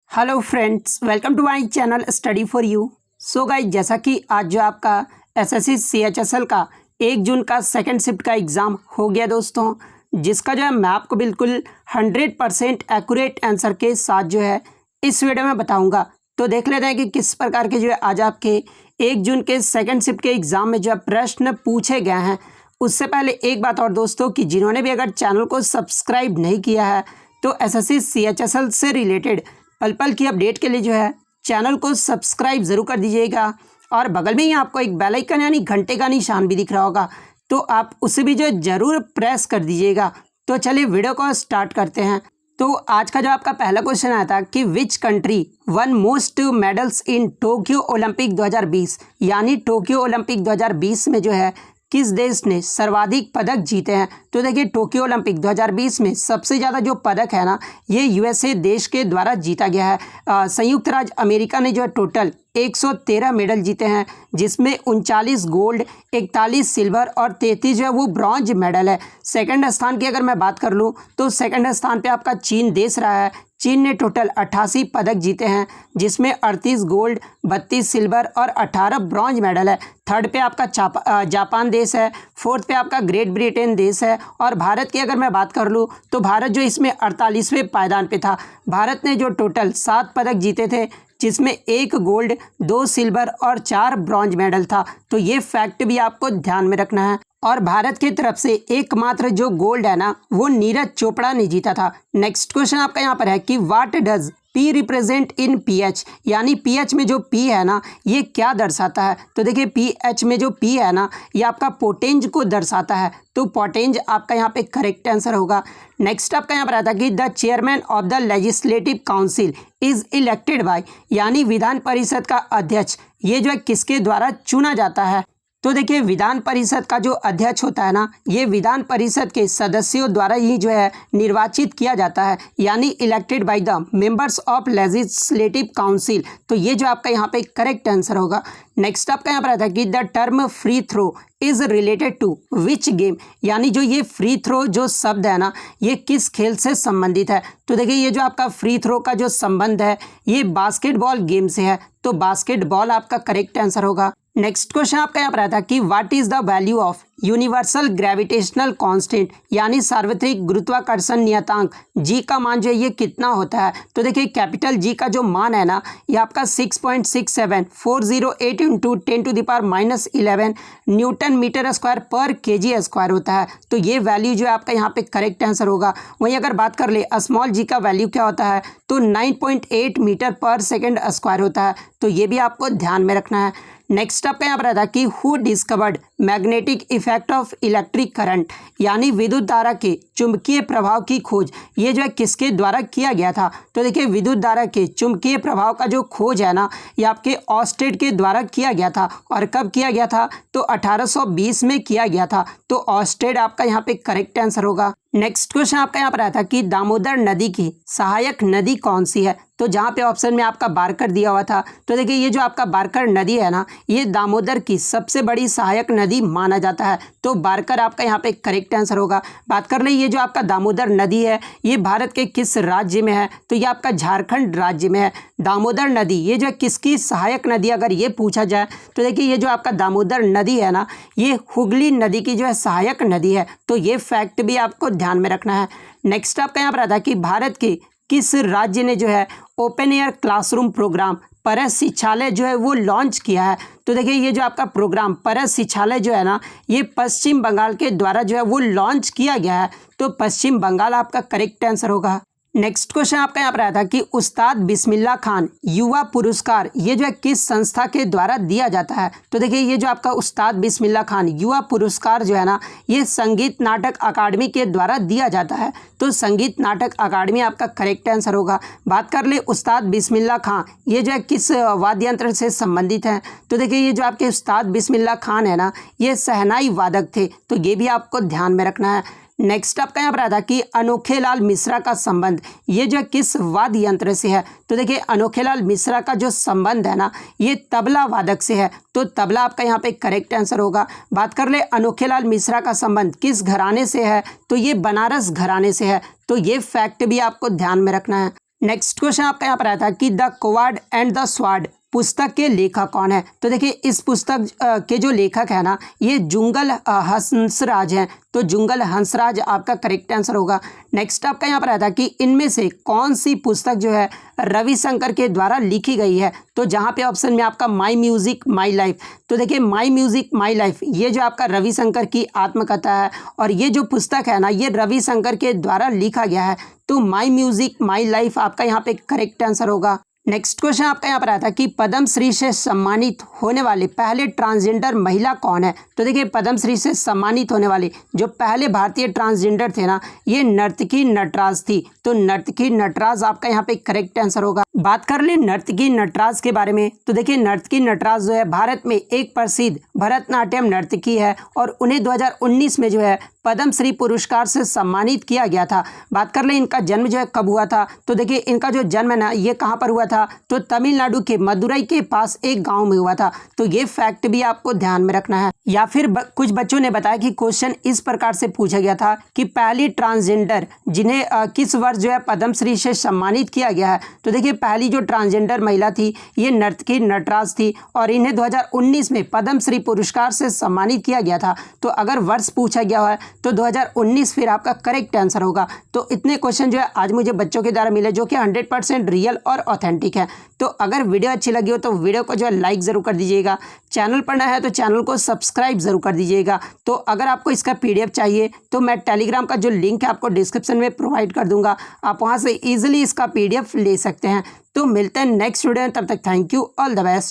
Hello friends, welcome to my channel study for you. So guys, जैसा कि आज जो आपका एसएससी सीएचएसएल का 1 जून का सेकंड शिफ्ट का एग्ज़ाम हो गया दोस्तों, जिसका जो है मैं आपको बिल्कुल 100% एक्यूरेट आंसर के साथ जो है इस वीडियो में बताऊंगा। तो देख लेते हैं कि किस प्रकार के जो है आज आपके 1 जून के सेकंड शिफ्ट के एग्ज़ाम में जो है प्रश्न पूछे गए हैं। उससे पहले एक बात और दोस्तों, कि जिन्होंने भी अगर चैनल को सब्सक्राइब नहीं किया है तो एसएससी सीएचएसएल से रिलेटेड पल पल की अपडेट के लिए जो है चैनल को सब्सक्राइब ज़रूर कर दीजिएगा। और बगल में ही आपको एक बेल आइकन यानी घंटे का निशान भी दिख रहा होगा, तो आप उसे भी जो है ज़रूर प्रेस कर दीजिएगा। तो चलिए वीडियो को स्टार्ट करते हैं। तो आज का जो आपका पहला क्वेश्चन आया था कि which country one most medals in Tokyo Olympic 2020, यानी टोक्यो ओलंपिक 2020 में जो है किस देश ने सर्वाधिक पदक जीते हैं। तो देखिए, टोक्यो ओलंपिक 2020 में सबसे ज़्यादा जो पदक है ना, ये यूएसए देश के द्वारा जीता गया है। संयुक्त राज्य अमेरिका ने जो है टोटल 113 मेडल जीते हैं, जिसमें 39 गोल्ड, 41 सिल्वर और 33 जो है वो ब्रॉन्ज मेडल है। सेकंड स्थान की अगर मैं बात कर लूँ तो सेकंड स्थान पे आपका चीन देश रहा है। चीन ने टोटल 88 पदक जीते हैं, जिसमें 38 गोल्ड, 32 सिल्वर और 18 ब्रॉन्ज मेडल है। थर्ड पे आपका जापान देश है। फोर्थ पे आपका ग्रेट ब्रिटेन देश है। और भारत की अगर मैं बात कर लूँ तो भारत जो इसमें 48वें पायदान पे था। भारत ने जो टोटल 7 पदक जीते थे, जिसमें 1 गोल्ड, 2 सिल्वर और 4 ब्रॉन्ज मेडल था। तो ये फैक्ट भी आपको ध्यान में रखना है। और भारत की तरफ से एकमात्र जो गोल्ड है ना, वो नीरज चोपड़ा ने जीता था। नेक्स्ट क्वेश्चन आपका यहाँ पर है कि what does P represent in pH, यानी पीएच में जो पी है ना, ये क्या दर्शाता है। तो देखिए, पीएच में जो पी है ना, ये आपका पोटेंज को दर्शाता है। तो पोटेंज आपका यहाँ पे करेक्ट आंसर होगा। नेक्स्ट आपका यहाँ पर आता है कि the chairman of the legislative council is elected by, यानी विधान परिषद का अध्यक्ष ये जो है किसके द्वारा चुना जाता है। तो देखिए, विधान परिषद का जो अध्यक्ष होता है ना, ये विधान परिषद के सदस्यों द्वारा ही जो है निर्वाचित किया जाता है, यानी elected by the members of legislative council. तो ये जो आपका यहाँ पे करेक्ट आंसर होगा। नेक्स्ट आपका यहाँ पर आता है कि the term free throw is related to which game, यानी जो ये फ्री थ्रो जो शब्द है ना, ये किस खेल से संबंधित है। तो देखिए, ये जो आपका फ्री थ्रो का जो संबंध है, ये बास्केटबॉल गेम से है। तो बास्केटबॉल आपका करेक्ट आंसर होगा। नेक्स्ट क्वेश्चन आपका यहाँ पर आता है कि what is the value of universal gravitational constant, यानी सार्वत्रिक गुरुत्वाकर्षण नियतांक जी का मान जो है ये कितना होता है। तो देखिए, कैपिटल जी का जो मान है ना, ये आपका 6.67408 इंटू 10⁻11 न्यूटन मीटर स्क्वायर पर केजी स्क्वायर होता है। तो ये वैल्यू जो है आपका यहाँ पे करेक्ट आंसर होगा। वहीं अगर बात कर ले स्मॉल जी का वैल्यू क्या होता है, तो 9.8 मीटर पर सेकेंड स्क्वायर होता है। तो ये भी आपको ध्यान में रखना है। नेक्स्ट आपका यहाँ पर आता है कि who discovered magnetic effect of electric current, यानी विद्युत धारा के चुंबकीय प्रभाव की खोज ये जो है किसके द्वारा किया गया था। तो देखिए, विद्युत धारा के चुंबकीय प्रभाव का जो खोज है ना, ये आपके ऑस्टेड के द्वारा किया गया था। और कब किया गया था, तो 1820 में किया गया था। तो ऑस्टेड आपका यहाँ पे करेक्ट आंसर होगा। नेक्स्ट क्वेश्चन आपका यहाँ पर आया था कि दामोदर नदी की सहायक नदी कौन सी है। तो जहाँ पे ऑप्शन में आपका बारकर दिया हुआ था, तो देखिए, ये जो आपका बारकर नदी है ना, ये दामोदर की सबसे बड़ी सहायक नदी माना जाता है। तो बारकर आपका यहाँ पे करेक्ट आंसर होगा। बात कर ले, ये जो आपका दामोदर नदी है, ये भारत के किस राज्य में है। तो ये आपका झारखंड राज्य में है। दामोदर नदी ये जो किसकी सहायक नदी अगर ये पूछा जाए, तो देखिए, ये जो आपका दामोदर नदी है ना, ये हुगली नदी की जो है सहायक नदी है। तो ये फैक्ट भी आपको ध्यान में रखना है। नेक्स्ट आपका यहाँ पर आता है कि भारत के किस राज्य ने जो है ओपन एयर क्लासरूम प्रोग्राम परस शिक्षालय जो है वो लॉन्च किया है। तो देखिए, ये जो आपका प्रोग्राम परस शिक्षालय जो है ना, ये पश्चिम बंगाल के द्वारा जो है वो लॉन्च किया गया है। तो पश्चिम बंगाल आपका करेक्ट आंसर होगा। नेक्स्ट क्वेश्चन आपका यहाँ पर आया था कि उस्ताद बिस्मिल्लाह खान युवा पुरस्कार ये जो है किस संस्था के द्वारा दिया जाता है। तो देखिए, ये जो आपका उस्ताद बिस्मिल्लाह खान युवा पुरस्कार जो है ना, ये संगीत नाटक अकादमी के द्वारा दिया जाता है। तो संगीत नाटक अकादमी आपका करेक्ट आंसर होगा। बात कर ले उस्ताद बिस्मिल्लाह खान ये जो है किस वाद्य यंत्र से संबंधित है। तो देखिए, ये जो आपके उस्ताद बिस्मिल्लाह खान है ना, ये शहनाई वादक थे। तो ये भी आपको ध्यान में रखना है। नेक्स्ट आपका यहाँ पर आता कि अनोखे लाल मिश्रा का संबंध ये जो किस वाद्य यंत्र से है। तो देखिए, अनोखे लाल मिश्रा का जो संबंध है ना, ये तबला वादक से है। तो तबला आपका यहाँ पे करेक्ट आंसर होगा। बात कर ले अनोखे लाल मिश्रा का संबंध किस घराने से है, तो ये बनारस घराने से है। तो ये फैक्ट भी आपको ध्यान में रखना है। नेक्स्ट क्वेश्चन आपका यहाँ पर आया था कि द क्वाड एंड द स्वाड पुस्तक के लेखक कौन है। तो देखिए इस पुस्तक के जो लेखक है ना ये जुंगल हंसराज हैं। तो जुंगल हंसराज आपका करेक्ट आंसर होगा। नेक्स्ट आपका यहाँ पर आया था कि इनमें से कौन सी पुस्तक जो है रविशंकर के द्वारा लिखी गई है। तो जहाँ पे ऑप्शन में आपका माई म्यूजिक माई लाइफ। तो देखिए माई म्यूजिक माई लाइफ ये जो आपका रविशंकर की आत्मकथा है और ये जो पुस्तक है ना ये रविशंकर के द्वारा लिखा गया है। तो माई म्यूजिक माई लाइफ आपका यहाँ पे करेक्ट आंसर होगा। नेक्स्ट क्वेश्चन आपका यहाँ पर आया था कि पद्म श्री से सम्मानित होने वाले पहले ट्रांसजेंडर महिला कौन है। तो देखिए पद्म श्री से सम्मानित होने वाले जो पहले भारतीय ट्रांसजेंडर थे ना ये नर्तकी नटराज थी। तो नर्तकी नटराज आपका यहाँ पे करेक्ट आंसर होगा। बात कर ले नर्तकी नटराज के बारे में। तो देखिए नर्तकी नटराज जो है भारत में एक प्रसिद्ध भरतनाट्यम नर्तकी है और उन्हें 2019 में जो है पद्म श्री पुरस्कार से सम्मानित किया गया था। बात कर ले इनका जन्म जो है कब हुआ था। तो देखिए इनका जो जन्म है ना ये कहाँ पर हुआ था। तो तमिलनाडु के मदुरई के पास एक गांव में हुआ था। तो ये फैक्ट भी आपको ध्यान में रखना है। या फिर कुछ बच्चों ने बताया कि क्वेश्चन इस प्रकार से पूछा गया था कि पहली ट्रांसजेंडर जिन्हें किस वर्ष जो है पद्म श्री से सम्मानित किया गया है। तो देखिए पहली जो ट्रांसजेंडर महिला थी ये नर्तकी नटराज थी और इन्हें 2019 में पद्म श्री पुरस्कार से सम्मानित किया गया था। तो अगर वर्ष पूछा गया है तो 2019 फिर आपका करेक्ट आंसर होगा। तो इतने क्वेश्चन जो है आज मुझे बच्चों के द्वारा मिले जो कि 100% रियल और ऑथेंटिक है। तो अगर वीडियो अच्छी लगी हो तो वीडियो को जो है लाइक ज़रूर कर दीजिएगा। चैनल पर नया है तो चैनल को सब्सक्राइब ज़रूर कर दीजिएगा। तो अगर आपको इसका PDF चाहिए तो मैं टेलीग्राम का जो लिंक है आपको डिस्क्रिप्शन में प्रोवाइड कर दूंगा। आप वहाँ से ईजिली इसका PDF ले सकते हैं। तो मिलते हैं नेक्स्ट वीडियो में, तब तक thank you, all the best.